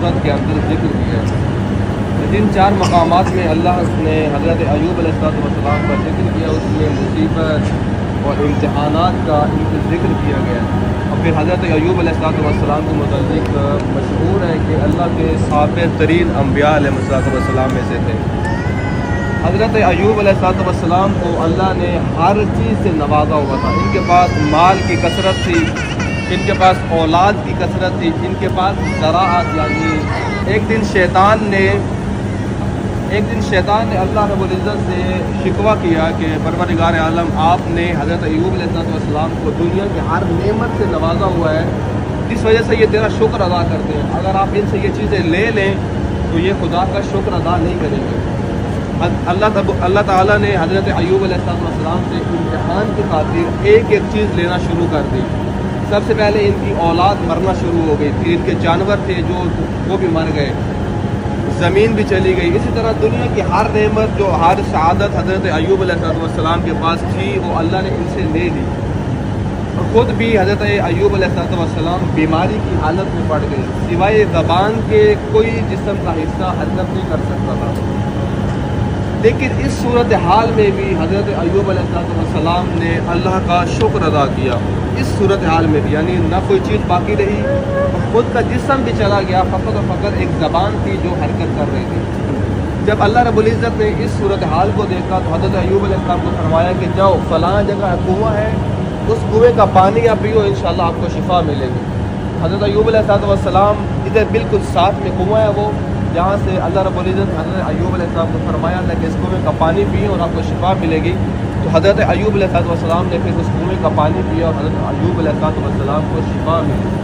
صورت کے اندر ذکر کیا ہے۔ جن 4 مقامات میں اللہ نے حضرت ایوب علیہ السلام کا ذکر کیا، اس میں مصیبت اور امتحانات کا ذکر کیا گیا ہے۔ اور پھر حضرت ایوب علیہ السلام کے متعلق مشہور ہے کہ اللہ کے صابر ترین انبیاء علیہ السلام میں سے تھے۔ حضرت ایوب علیہ السلام کو اللہ نے ہر چیز سے نوازا ہوا تھا۔ ان کے پاس مال کی کثرت تھی، ان کے پاس اولاد کی کثرت تھی، ان کے پاس زراعت، یعنی ایک دن شیطان نے اللہ رب العزت سے شکوہ کیا کہ پروردگار عالم، آپ نے حضرت ایوب علیہ السلام کو دنیا کی ہر نعمت سے نوازا ہوا ہے، جس وجہ سے یہ تیرا شکر ادا کرتے ہیں۔ اگر آپ ان سے یہ چیزیں لے لیں تو یہ خدا کا شکر ادا نہیں کریں گے۔ اللہ تعالیٰ نے حضرت ایوب علیہ السلام سے امتحان کی خاطر ایک ایک چیز لینا شروع کر دی۔ سب سے پہلے ان کی اولاد مرنا شروع ہو گئی تھی، ان کے جانور تھے جو وہ بھی مر گئے، زمین بھی چلی گئی۔ اسی طرح دنیا کی ہر نعمت، جو ہر سعادت حضرت ایوب علیہ السلام کے پاس تھی، وہ اللہ نے ان سے لے لی۔ اور خود بھی حضرت ایوب علیہ السلام بیماری کی حالت میں پڑ گئے، سوائے زبان کے کوئی جسم کا حصہ حرکت نہیں کر سکتا تھا۔ لیکن اس صورتحال میں بھی حضرت ایوب علیہ السلام نے اللہ کا شکر ادا کیا۔ اس صورتحال میں بھی یعنی نہ کوئی چیز باقی رہی، خود کا جسم بھی چلا گیا، فقط اور فقط ایک زبان تھی جو حرکت کر رہی تھی۔ جب اللہ رب العزت نے اس صورتحال کو دیکھا تو حضرت ایوب علیہ السلام کو فرمایا کہ جاؤ فلاں جگہ کنواں ہے، اس کنویں کا پانی آپ پیو، انشاءاللہ آپ کو شفا ملے گی۔ حضرت ایوب علیہ السلام ادھر بالکل ساتھ میں کنواں ہے وہ، جہاں سے اللہ رب العزت نے حضرت ایوب علیہ السلام کو فرمایا تھا کہ اس کنویں کا پانی پیے اور آپ کو شفا ملے گی۔ تو حضرت ایوب علیہ السلام نے پھر اس کنویں کا پانی پیا اور حضرت ایوب علیہ السلام کو شفا ملی۔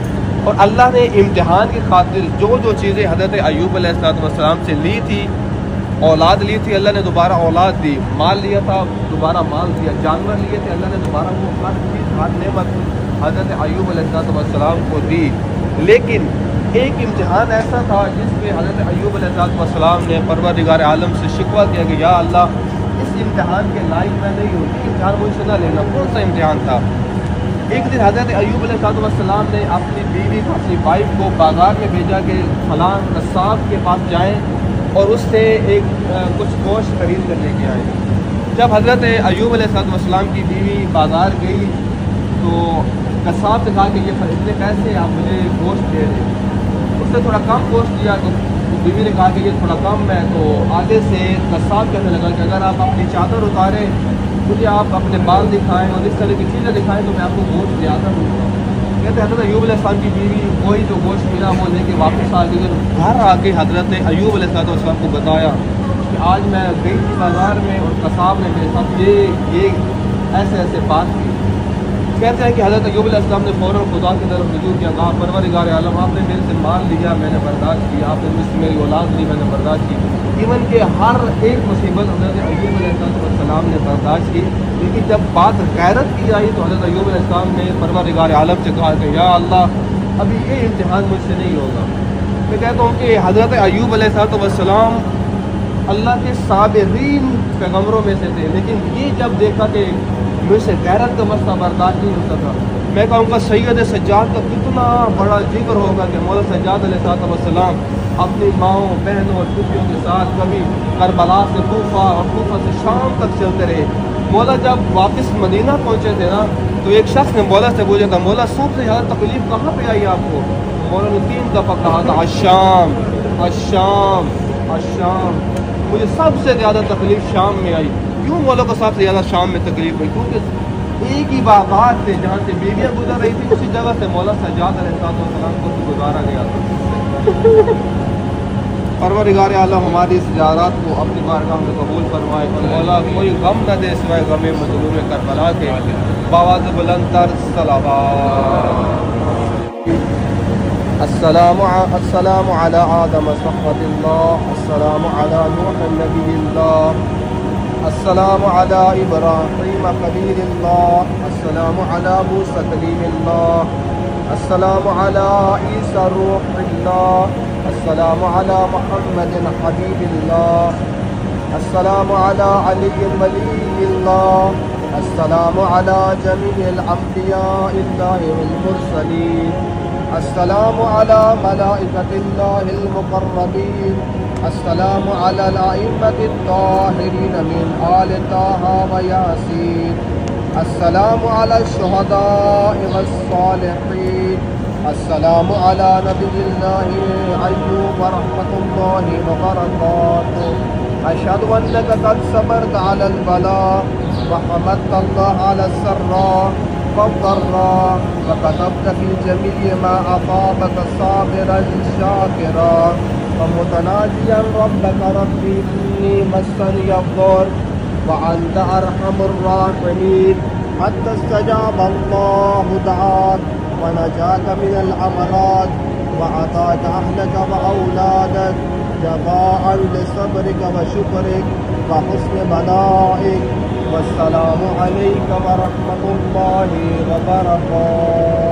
اور اللہ نے امتحان کی خاطر جو جو چیزیں حضرت ایوب علیہ السلام سے لی تھی، اولاد لی تھی، اللہ نے دوبارہ اولاد دی، مال لیا تھا دوبارہ مال دیا، جانور لیے تھے، اللہ نے دوبارہ وہ ہر چیز ہر نعمت حضرت ایوب علیہ السلام کو دی۔ لیکن ایک امتحان ایسا تھا جس میں حضرت ایوب علیہ السلام نے پروردگار عالم سے شکوہ کیا کہ یا اللہ، اس امتحان کے لائق میں نہیں ہوں، یہ امتحان مجھ سے نہ لینا۔ کون سا امتحان تھا؟ ایک دن حضرت ایوب علیہ السلام نے اپنی بیوی کو، اپنی وائف کو بازار میں بھیجا کہ فلاں قصاب کے پاس جائیں اور اس سے کچھ گوشت خرید کر لے کے آئیں۔ جب حضرت ایوب علیہ السلام کی بیوی بازار گئی تو قصاب سے کہا کہ یہ اتنے پیسے آپ مجھے گوشت دے دیں۔ اس نے تھوڑا کم گوشت دیا تو بیوی نے کہا کہ یہ تھوڑا کم ہے، تو آگے سے قصاب کہنے لگا کہ اگر آپ اپنی چادر اتاریں، مجھے آپ اپنے بال دکھائیں اور اس طرح کی چیزیں دکھائیں تو میں آپ کو گوشت زیادہ دوں گا۔ کہتے ہیں حضرت ایوب علیہ السلام کی بیوی وہی جو گوشت ملا وہ لے کے واپس آ گئی، گھر آ کے حضرت ایوب علیہ السلام کو بتایا کہ آج میں گئی تھی بازار میں اور قصاب نے میرے ساتھ یہ ایسے بات کی۔ کہتے ہیں کہ حضرت ایوب علیہ السلام نے فوراً خدا کی طرف رجوع کیا، کہا پروردگار عالم، آپ نے میرے سے مال لیا، میں نے برداشت کی، آپ نے مجھ سے میری اولاد لی، میں نے برداشت کی، ایون کہ ہر ایک مصیبت حضرت ایوب علیہ السلام نے برداشت کی۔ لیکن جب بات غیرت کی آئی تو حضرت ایوب علیہ السلام نے پروردگار عالم سے کہا کہ یا اللہ، ابھی یہ امتحان مجھ سے نہیں ہوگا۔ میں کہتا ہوں کہ حضرت ایوب علیہ السلام اللہ کے صابرین پیغمبروں میں سے تھے، لیکن یہ جب دیکھا کہ مجھ سے غیرت کا مسئلہ برداشت نہیں ہوتا تھا، میں کہوں گا سید سجاد کا کتنا بڑا ذکر ہوگا کہ مولا سجاد علیہ السلام اپنی ماؤں، بہنوں اور پھوپھیوں کے ساتھ کبھی کربلا سے کوفہ اور کوفہ سے شام تک چلتے رہے۔ مولا جب واپس مدینہ پہنچے تھے نا تو ایک شخص نے مولا سے پوچھا تھا، مولا سب سے زیادہ تکلیف کہاں پہ آئی آپ کو؟ مولا نے 3 دفعہ کہا تھا الشام الشام الشام، مجھے سب سے زیادہ تکلیف شام میں آئی۔ کیوں مولا کو سب سے زیادہ شام میں تکلیف ہوئی؟ کیونکہ ایک ہی باغات تھے جہاں سے بیویاں گزر رہی تھی، اسی جگہ سے مولا سجاد علیہ السلام کو گزارا گیا تھا۔ پروردگار عالم ہماری اس زیارات کو اپنی بارگاہ میں قبول فرمائے اور مولا کوئی غم نہ دے سوائے غم مظلوم کربلا کے۔ بآواز بلند تر صلوات۔ السلام علی آدم صحبۃ اللہ، السلام علی نوح نبی اللہ، السلام علی ابراہیم خلیل اللہ، السلام علی موسیٰ کلیم اللہ، السلام علی عیسیٰ روح اللہ، السلام علی محمد حبیب اللہ، السلام علی علی ولی اللہ، السلام على جميع الأنبياء الله والمرسلين. السلام على ملائكة الله المقربين. السلام على الأئمة الطاهرين من آل طه وياسين. السلام على الشهداء والصالحين. السلام على نبي الله أيوب ورحمة الله وبركاته. أشهد أنك قد صبرت على البلاء وحمدت الله على السراء والضراء وكتبت في جميع ما أصابك صابرا شاكرا ومتناجيا ربك ربي إني مسني الضر وأنت أرحم الراحمين حتى استجاب الله دعاك ونجاك من الأمراض وأعطاك أهلك وأولادك جزاء لصبرك وشكرك وحسن بلائك. والسلام عليك ورحمة الله وبركاته.